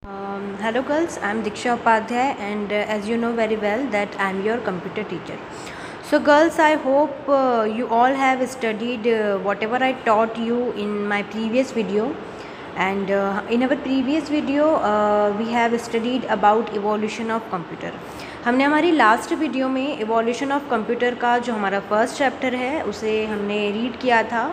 Hello girls, I am Diksha Upadhyay and as you know very well that I am your computer teacher. So girls, I hope you all have studied whatever I taught you in my previous video, and in our previous video we have studied about evolution of computer. हमने हमारी last video में evolution of computer का जो हमारा first chapter है उसे हमने read किया था,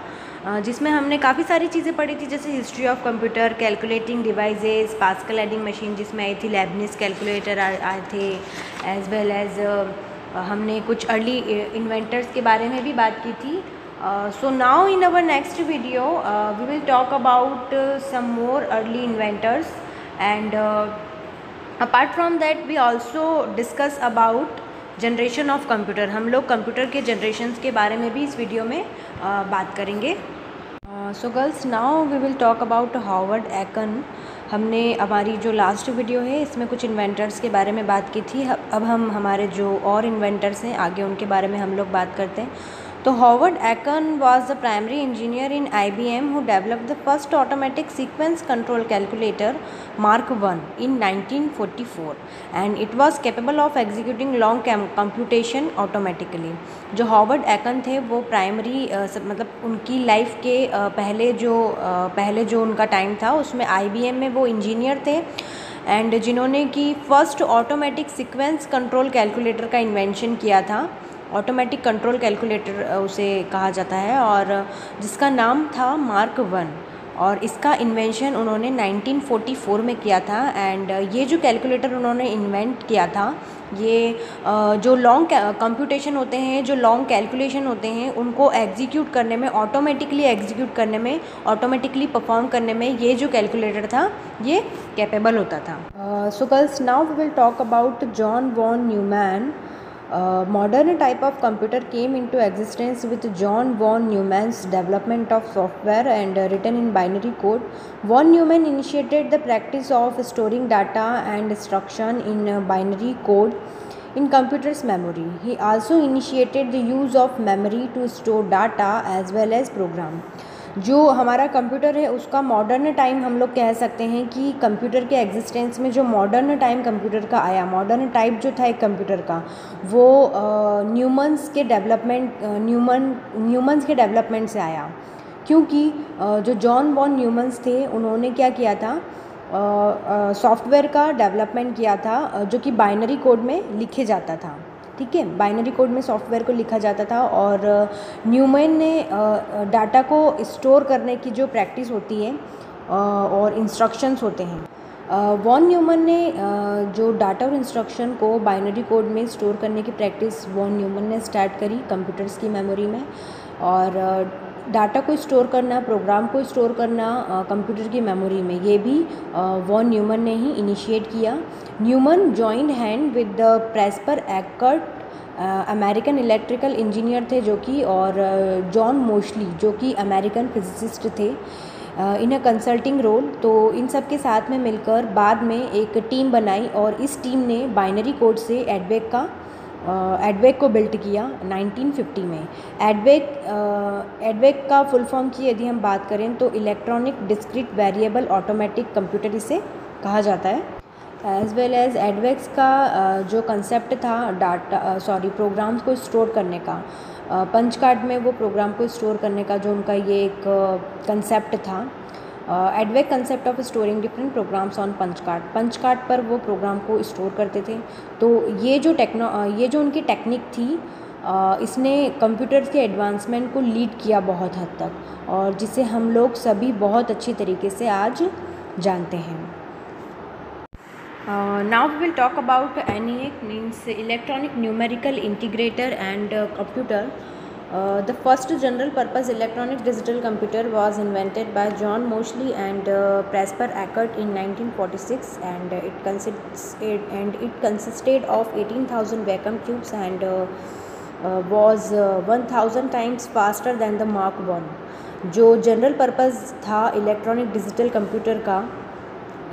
जिसमें हमने काफ़ी सारी चीज़ें पढ़ी थी, जैसे history of computer, calculating devices, pascal adding machine जिसमें आई थी, लेबनिज कैलकुलेटर आए थे, एज वेल एज हमने कुछ अर्ली इन्वेंटर्स के बारे में भी बात की थी. So now in our next video we will talk about some more early inventors, and apart from that we also discuss about generation of computer. हम लोग कंप्यूटर के जनरेशन्स के बारे में भी इस वीडियो में बात करेंगे. So girls, now we will talk about Howard Aiken. हमने हमारी जो लास्ट वीडियो है इसमें कुछ इन्वेंटर्स के बारे में बात की थी. अब हम हमारे जो और इन्वेंटर्स हैं आगे उनके बारे में हम लोग बात करते हैं. तो Howard एकन was the primary engineer in IBM who developed the first automatic sequence control calculator Mark I in 1944, and it was capable of executing long computation automatically. जो हॉवर्ड एकन थे वो प्राइमरी मतलब उनकी लाइफ के पहले जो उनका टाइम था उसमें IBM में वो इंजीनियर थे, एंड जिन्होंने कि first automatic sequence control calculator का इन्वेंशन किया था. ऑटोमेटिक कंट्रोल कैलकुलेटर उसे कहा जाता है, और जिसका नाम था मार्क I, और इसका इन्वेंशन उन्होंने 1944 में किया था. एंड ये जो कैलकुलेटर उन्होंने इन्वेंट किया था, ये जो लॉन्ग कंप्यूटेशन होते हैं, जो लॉन्ग कैलकुलेशन होते हैं, उनको एग्जीक्यूट करने में, ऑटोमेटिकली एग्जीक्यूट करने में, ऑटोमेटिकली परफॉर्म करने में ये जो कैलकुलेटर था ये कैपेबल होता था. So girls, now we will talk about John von Neumann. Modern type of computer came into existence with John von Neumann's development of software and written in binary code. Von Neumann initiated the practice of storing data and instruction in binary code in computer's memory. He also initiated the use of memory to store data as well as program. जो हमारा computer है उसका modern time हम लोग कह सकते हैं कि कंप्यूटर के एग्जिस्टेंस में जो मॉडर्न टाइम कंप्यूटर का आया, मॉडर्न टाइप जो था एक कंप्यूटर का, वो न्यूमन्स के डेवलपमेंट से आया. क्योंकि जो जॉन वॉन न्यूमन्स थे उन्होंने क्या किया था, सॉफ्टवेयर का डेवलपमेंट किया था जो कि बाइनरी कोड में लिखे जाता था. ठीक है, बाइनरी कोड में सॉफ्टवेयर को लिखा जाता था, और न्यूमैन ने डाटा को स्टोर करने की जो प्रैक्टिस होती है और इंस्ट्रक्शंस होते हैं, वॉन न्यूमैन ने जो डाटा और इंस्ट्रक्शन को बाइनरी कोड में स्टोर करने की प्रैक्टिस वॉन न्यूमैन ने स्टार्ट करी कंप्यूटर्स की मेमोरी में. और डाटा को स्टोर करना, प्रोग्राम को स्टोर करना कंप्यूटर की मेमोरी में, ये भी वॉन न्यूमैन ने ही इनिशिएट किया. Neumann joined hand with the Presper Eckert, American electrical engineer थे जो कि, और जॉन मोशली जो कि अमेरिकन फिजिसिस्ट थे, इन अ कंसल्टिंग रोल. तो इन सब के साथ में मिलकर बाद में एक टीम बनाई, और इस टीम ने बाइनरी कोड से एडवेक को बिल्ट किया 1950 में. एडवेक का फुल फॉर्म की यदि हम बात करें तो electronic discrete variable automatic computer इसे कहा जाता है. एज वेल एज एडवेक्स का जो कंसेप्ट था प्रोग्राम्स को स्टोर करने का, पंच कार्ड में वो प्रोग्राम को स्टोर करने का जो उनका ये एक कंसेप्ट था, EDVAC concept of storing different programs on punch card पर वो प्रोग्राम को स्टोर करते थे. तो ये जो उनकी टेक्निक थी, इसने कंप्यूटर के एडवांसमेंट को लीड किया बहुत हद तक, और जिसे हम लोग सभी बहुत अच्छी तरीके से आज जानते हैं. Now we will talk about ENIAC, means electronic numerical integrator and computer. The first general purpose electronic digital computer was invented by John Moseley and Presper Eckert in 1946, and it consisted of 18,000 vacuum tubes and was 1,000 times faster than the Mark I. जो general purpose था electronic digital computer का,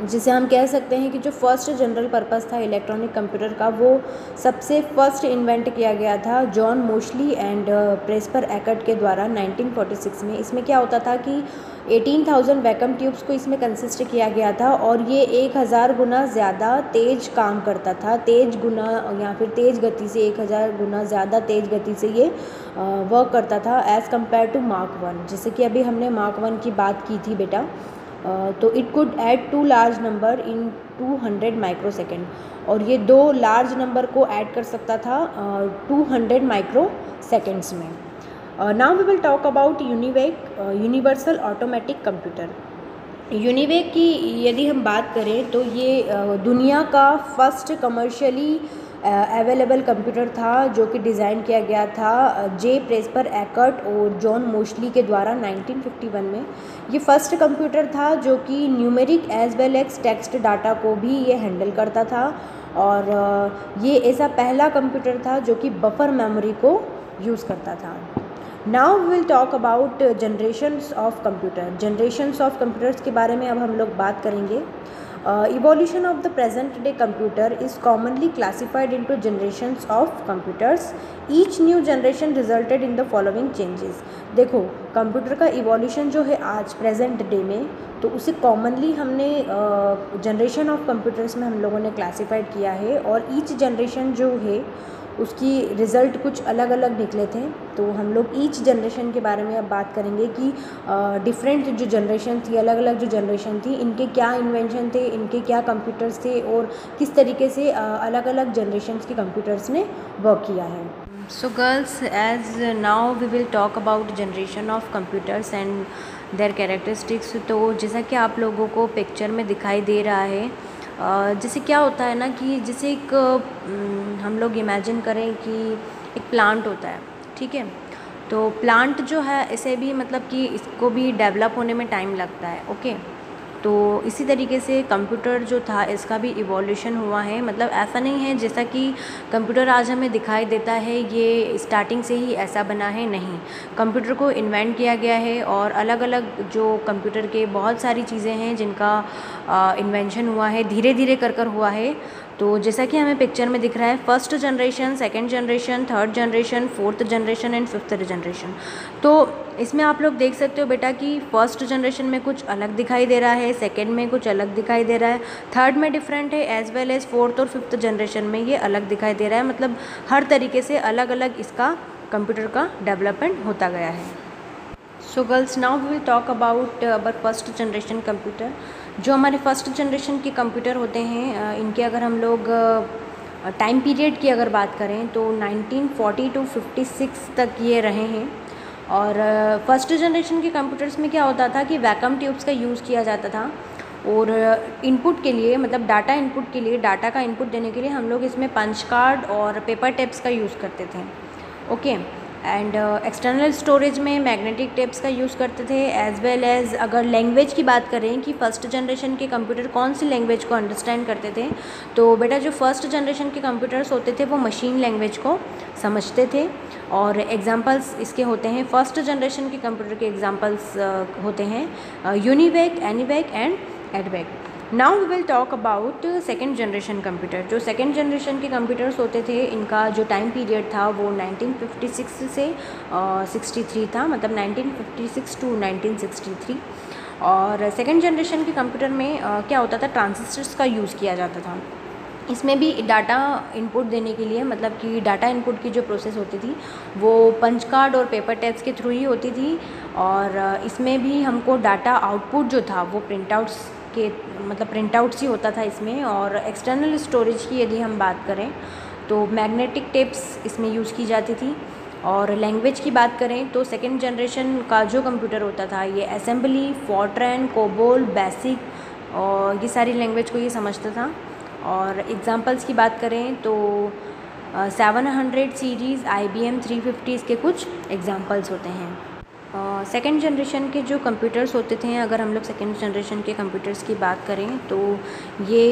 जिसे हम कह सकते हैं कि जो फर्स्ट जनरल पर्पस था इलेक्ट्रॉनिक कंप्यूटर का, वो सबसे फर्स्ट इन्वेंट किया गया था जॉन मोशली एंड प्रेस्पर एकर्ट के द्वारा 1946 में। इसमें क्या होता था कि 18,000 वैक्यूम ट्यूब्स को इसमें कंसिस्ट किया गया था और ये 1000 गुना ज़्यादा तेज़ काम करता था, तेज़ गुना या फिर तेज़ गति से 1000 गुना ज़्यादा तेज़ गति से ये वर्क करता था एज़ कम्पेयर टू मार्क 1। जैसे कि अभी हमने मार्क 1 की बात की थी बेटा, तो it could add 2 large number in 200 micro second, और ये 2 लार्ज नंबर को ऐड कर सकता था 200 माइक्रो सेकेंड्स में। Now we will talk about UNIVAC, universal automatic computer. UNIVAC की यदि हम बात करें तो ये दुनिया का फर्स्ट कमर्शियली अवेलेबल कंप्यूटर था जो कि डिज़ाइन किया गया था जे प्रेस्पर एकर्ट और जॉन मोशली के द्वारा 1951 में। ये फर्स्ट कंप्यूटर था जो कि numeric as well as text data को भी ये हैंडल करता था, और ये ऐसा पहला कंप्यूटर था जो कि बफर मेमोरी को यूज़ करता था। Now we will talk about generations of computer. Generations of computers के बारे में अब हम लोग बात करेंगे। Evolution of the present day computer is commonly classified into generations of computers. Each new generation resulted in the following changes. देखो computer का इवोल्यूशन जो है आज प्रेजेंट डे में, तो उसे कॉमनली हमने जनरेशन ऑफ कंप्यूटर्स में हम लोगों ने क्लासीफाइड किया है, और ईच जनरेशन जो है उसकी रिज़ल्ट कुछ अलग अलग निकले थे। तो हम लोग ईच जनरेशन के बारे में अब बात करेंगे कि डिफरेंट जो जनरेशन थी, अलग अलग जो जनरेशन थी, इनके क्या इन्वेंशन थे, इनके क्या कंप्यूटर्स थे, और किस तरीके से अलग अलग जनरेशन्स के कंप्यूटर्स ने वर्क किया है। So girls, as now we will talk about generation of computers and their characteristics. तो जैसा कि आप लोगों को पिक्चर में दिखाई दे रहा है, जैसे क्या होता है ना कि जैसे एक हम लोग इमेजिन करें कि एक प्लांट होता है, ठीक है। तो प्लांट जो है इसे भी मतलब कि इसको भी डेवलप होने में टाइम लगता है, ओके। तो इसी तरीके से कंप्यूटर जो था इसका भी इवोल्यूशन हुआ है। मतलब ऐसा नहीं है जैसा कि कंप्यूटर आज हमें दिखाई देता है ये स्टार्टिंग से ही ऐसा बना है, नहीं। कंप्यूटर को इन्वेंट किया गया है और अलग अलग जो कंप्यूटर के बहुत सारी चीज़ें हैं जिनका इन्वेंशन हुआ है, धीरे धीरे कर हुआ है। तो जैसा कि हमें पिक्चर में दिख रहा है, first generation, second generation, third generation, fourth generation and fifth generation. तो इसमें आप लोग देख सकते हो बेटा कि फर्स्ट जनरेशन में कुछ अलग दिखाई दे रहा है, सेकंड में कुछ अलग दिखाई दे रहा है, थर्ड में डिफरेंट है, एज वेल एज फोर्थ और फिफ्थ जनरेशन में ये अलग दिखाई दे रहा है। मतलब हर तरीके से अलग अलग इसका कंप्यूटर का डेवलपमेंट होता गया है। So girls, now we will talk about our first generation computer. जो हमारे फर्स्ट जनरेशन के कंप्यूटर होते हैं, इनके अगर हम लोग टाइम पीरियड की अगर बात करें तो 1940 टू 56 तक ये रहे हैं। और फर्स्ट जनरेशन के कंप्यूटर्स में क्या होता था कि वैक्यूम ट्यूब्स का यूज़ किया जाता था, और इनपुट के लिए, मतलब डाटा इनपुट के लिए, डाटा का इनपुट देने के लिए हम लोग इसमें पंच कार्ड और पेपर टेप्स का यूज़ करते थे, ओके। एंड एक्सटर्नल स्टोरेज में मैग्नेटिक टेप्स का यूज़ करते थे, एज वेल एज़ अगर लैंग्वेज की बात करें कि फ़र्स्ट जनरेशन के कंप्यूटर कौन सी लैंग्वेज को अंडरस्टैंड करते थे, तो बेटा जो फर्स्ट जनरेशन के कंप्यूटर्स होते थे वो मशीन लैंग्वेज को समझते थे। और एग्जांपल्स इसके होते हैं, फर्स्ट जनरेशन के कंप्यूटर के एग्जांपल्स होते हैं UNIVAC, ENIAC and EDVAC. Now we will talk about second generation computer. जो सेकेंड जनरेशन के कंप्यूटर्स होते थे, इनका जो टाइम पीरियड था वो 1956 से 63 था, मतलब 1956 टू 1963। और सेकेंड जनरेशन के कंप्यूटर में क्या होता था, ट्रांजिस्टर्स का यूज़ किया जाता था। इसमें भी डाटा इनपुट देने के लिए, मतलब कि डाटा इनपुट की जो प्रोसेस होती थी वो पंच कार्ड और पेपर टेप्स के थ्रू ही होती थी। और इसमें भी हमको डाटा आउटपुट जो था वो प्रिंटआउट्स के, मतलब प्रिंटआउट्स ही होता था इसमें। और एक्सटर्नल स्टोरेज की यदि हम बात करें तो मैग्नेटिक टेप्स इसमें यूज़ की जाती थी। और लैंग्वेज की बात करें तो सेकेंड जनरेशन का जो कंप्यूटर होता था ये असेंबली, फॉर्ट्रैन, कोबोल, बेसिक और ये सारी लैंग्वेज को ये समझता था। और एग्जांपल्स की बात करें तो 700 सीरीज़, IBM 350 के कुछ एग्जांपल्स होते हैं। सेकेंड जनरेशन के जो कंप्यूटर्स होते थे, अगर हम लोग सेकेंड जनरेशन के कंप्यूटर्स की बात करें तो ये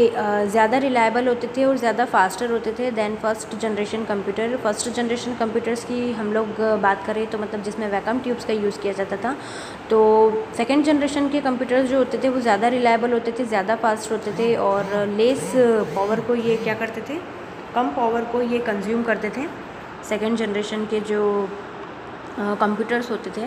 ज़्यादा रिलायबल होते थे और ज़्यादा फास्टर होते थे than first generation computer. First generation computers की हम लोग बात करें तो मतलब जिसमें वैक्यूम ट्यूब्स का यूज़ किया जाता था, तो सेकेंड जनरेशन के कंप्यूटर्स जो होते थे वो ज़्यादा रिलायबल होते थे, ज़्यादा फास्ट होते थे और लेस पावर को ये क्या करते थे, कम पावर को ये कंज्यूम करते थे सेकेंड जनरेशन के जो कंप्यूटर्स होते थे।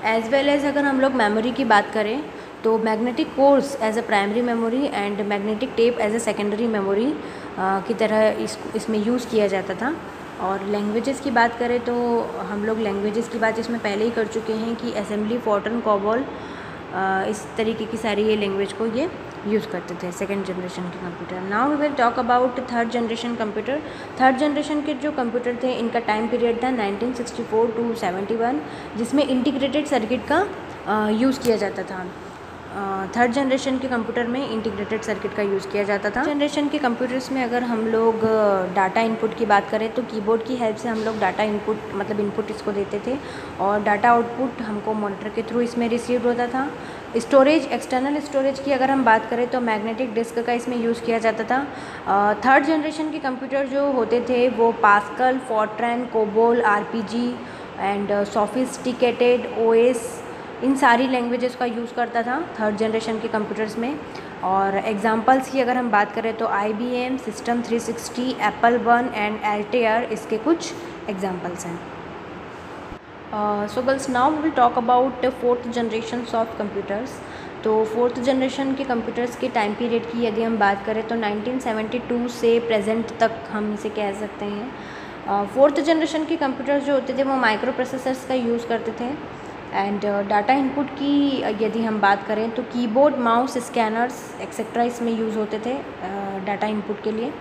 एज़ वेल एज़ अगर हम लोग मेमोरी की बात करें तो magnetic cores as a primary memory and magnetic tape as a secondary memory की तरह इसमें यूज़ किया जाता था। और लैंग्वेजेस की बात करें तो हम लोग लैंग्वेजेस की बात इसमें पहले ही कर चुके हैं कि असेंबली, फॉर्ट्रन, कोबॉल, इस तरीके की सारी ये लैंग्वेज को ये यूज़ करते थे सेकेंड जनरेशन के computer. Now we will talk about third generation computer. Third generation के जो कंप्यूटर थे इनका टाइम पीरियड था 1964 टू 71, जिसमें इंटीग्रेटेड सर्किट का यूज़ किया जाता था। थर्ड जनरेशन के कंप्यूटर में इंटीग्रेटेड सर्किट का यूज़ किया जाता था। जनरेशन के कंप्यूटर्स में अगर हम लोग डाटा इनपुट की बात करें तो कीबोर्ड की हेल्प से हम लोग डाटा इनपुट मतलब इनपुट इसको देते थे और डाटा आउटपुट हमको मॉनिटर के थ्रू इसमें रिसीव होता था। स्टोरेज, एक्सटर्नल स्टोरेज की अगर हम बात करें तो मैग्नेटिक डिस्क का इसमें यूज़ किया जाता था। थर्ड जनरेशन के कंप्यूटर जो होते थे वो Pascal, FORTRAN, COBOL, RPG and sophisticated OS, इन सारी लैंग्वेजेस का यूज़ करता था थर्ड जनरेशन के कंप्यूटर्स में। और एग्जांपल्स की अगर हम बात करें तो IBM, system 360, Apple one and Altair इसके कुछ एग्जांपल्स हैं। So girls, now we will talk about fourth generation of computers. तो फोर्थ जनरेशन के कंप्यूटर्स के टाइम पीरियड की यदि हम बात करें तो 1972 से प्रेजेंट तक हम इसे कह सकते हैं। फोर्थ जनरेशन के कंप्यूटर्स जो होते थे वो माइक्रो प्रोसेसर्स का यूज़ करते थे एंड डाटा इनपुट की यदि हम बात करें तो कीबोर्ड, माउस, स्कैनर्स एक्सेट्रा इसमें यूज़ होते थे डाटा इनपुट के लिए।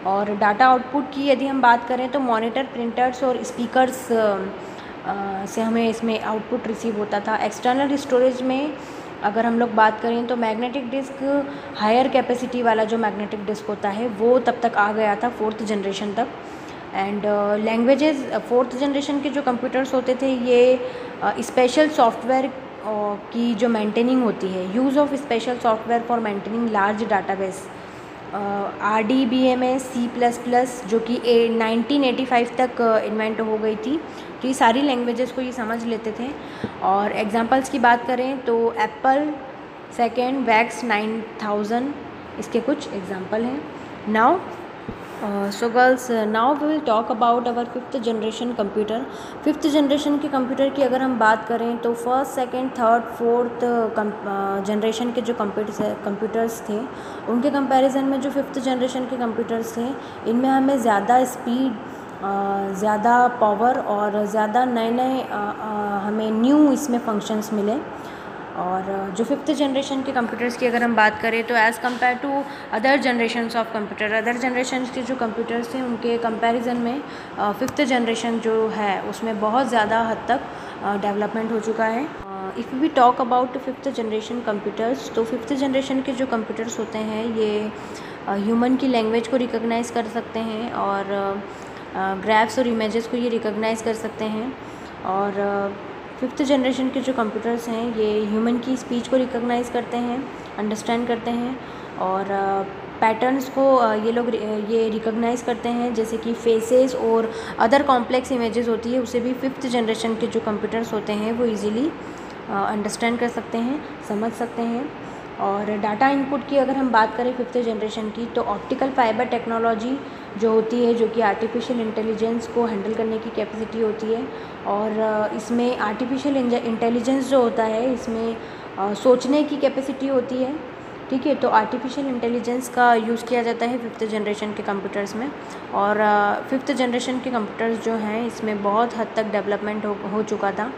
और डाटा आउटपुट की यदि हम बात करें तो मॉनिटर, प्रिंटर्स और स्पीकर्स से हमें इसमें आउटपुट रिसीव होता था। एक्सटर्नल स्टोरेज में अगर हम लोग बात करें तो मैग्नेटिक डिस्क, हायर कैपेसिटी वाला जो मैग्नेटिक डिस्क होता है वो तब तक आ गया था फोर्थ जनरेशन तक। एंड लैंग्वेजेस, फोर्थ जनरेशन के जो कंप्यूटर्स होते थे ये स्पेशल सॉफ्टवेयर की जो मेंटेनिंग होती है, use of special software for maintaining large database, RDBMS, C++, जो कि 1985 तक इन्वेंट हो गई थी, तो ये सारी लैंग्वेजेस को ये समझ लेते थे। और एग्जांपल्स की बात करें तो एप्पल सेकेंड, वैक्स 9000 इसके कुछ एग्जांपल हैं। Now so girls, now we will talk about our fifth generation computer. Fifth generation के कंप्यूटर की अगर हम बात करें तो first, second, third, fourth generation के जो कंप्यूटर्स थे उनके कंपैरिजन में जो फिफ्थ जनरेशन के कंप्यूटर्स थे इनमें हमें ज़्यादा स्पीड, ज़्यादा पावर और ज़्यादा नए हमें न्यू इसमें फंक्शंस मिले। और जो फिफ्थ जनरेशन के कंप्यूटर्स की अगर हम बात करें तो as compare to other generations of computer, other generation के जो कंप्यूटर्स थे उनके कंपैरिजन में फिफ्थ जनरेशन जो है उसमें बहुत ज़्यादा हद तक डेवलपमेंट हो चुका है। If we talk about fifth generation computers, तो फिफ्थ जनरेशन के जो कंप्यूटर्स होते हैं ये ह्यूमन की लैंग्वेज को रिकॉग्नाइज़ कर सकते हैं और ग्राफ्स और इमेजेस को ये रिकॉग्नाइज़ कर सकते हैं। और फिफ्थ जनरेशन के जो कंप्यूटर्स हैं ये ह्यूमन की स्पीच को रिकॉग्नाइज़ करते हैं, अंडरस्टैंड करते हैं और पैटर्न्स को ये लोग ये रिकॉग्नाइज़ करते हैं, जैसे कि फेसेस और अदर कॉम्प्लेक्स इमेजेस होती है उसे भी फिफ्थ जनरेशन के जो कंप्यूटर्स होते हैं वो इजीली अंडरस्टैंड कर सकते हैं, समझ सकते हैं। और डाटा इनपुट की अगर हम बात करें फिफ्थ जनरेशन की तो ऑप्टिकल फाइबर टेक्नोलॉजी जो होती है, जो कि आर्टिफिशियल इंटेलिजेंस को हैंडल करने की कैपेसिटी होती है। और इसमें आर्टिफिशियल इंटेलिजेंस जो होता है इसमें सोचने की कैपेसिटी होती है, ठीक है। तो आर्टिफिशियल इंटेलिजेंस का यूज़ किया जाता है फिफ्थ जनरेशन के कंप्यूटर्स में। और फिफ्थ जनरेशन के कंप्यूटर्स जो हैं इसमें बहुत हद तक डेवलपमेंट हो चुका था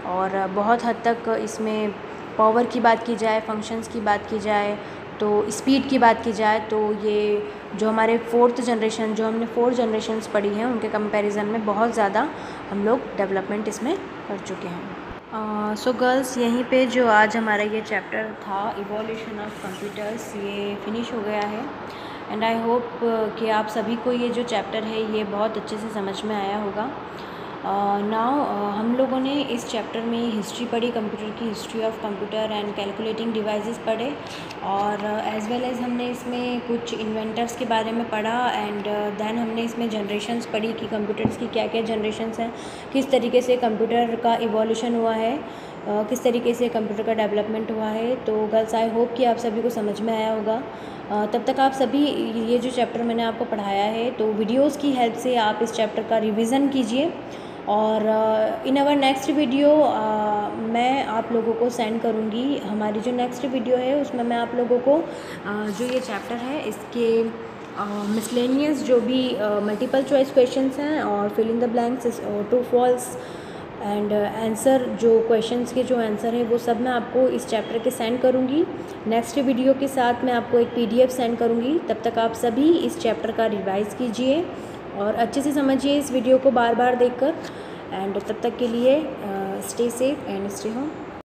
और बहुत हद तक इसमें पावर की बात की जाए, फंक्शंस की बात की जाए, तो स्पीड की बात की जाए तो ये जो हमारे फोर्थ जनरेशन, जो हमने 4 जनरेशन्स पढ़ी हैं उनके कंपैरिजन में बहुत ज़्यादा हम लोग डेवलपमेंट इसमें कर चुके हैं। सो गर्ल्स, यहीं पे जो आज हमारा ये चैप्टर था इवोल्यूशन ऑफ कंप्यूटर्स ये फिनिश हो गया है। एंड आई होप कि आप सभी को ये जो चैप्टर है ये बहुत अच्छे से समझ में आया होगा। नाउ हम लोगों ने इस चैप्टर में हिस्ट्री पढ़ी, कंप्यूटर की history of computer and calculating devices पढ़े, और एज़ वेल एज़ हमने इसमें कुछ इन्वेंटर्स के बारे में पढ़ा, एंड देन हमने इसमें जनरेशन्स पढ़ी कि कंप्यूटर्स की क्या क्या जनरेशन्स हैं, किस तरीके से कंप्यूटर का इवोल्यूशन हुआ है, किस तरीके से कंप्यूटर का डेवलपमेंट हुआ है। तो गर्ल्स आई होप कि आप सभी को समझ में आया होगा। तब तक आप सभी ये जो चैप्टर मैंने आपको पढ़ाया है तो वीडियोस की हेल्प से आप इस चैप्टर का रिवीजन कीजिए, और इन आवर नेक्स्ट वीडियो मैं आप लोगों को सेंड करूँगी। हमारी जो नेक्स्ट वीडियो है उसमें मैं आप लोगों को जो ये चैप्टर है इसके मिसलेनियस जो भी मल्टीपल चॉइस क्वेश्चंस हैं और fill in the blanks, true false and answer, जो क्वेश्चंस के जो आंसर है वो सब मैं आपको इस चैप्टर के सेंड करूँगी। नेक्स्ट वीडियो के साथ मैं आपको एक PDF सेंड करूँगी। तब तक आप सभी इस चैप्टर का रिवाइज़ कीजिए और अच्छे से समझिए इस वीडियो को बार बार देखकर, एंड तब तक के लिए stay safe and stay home.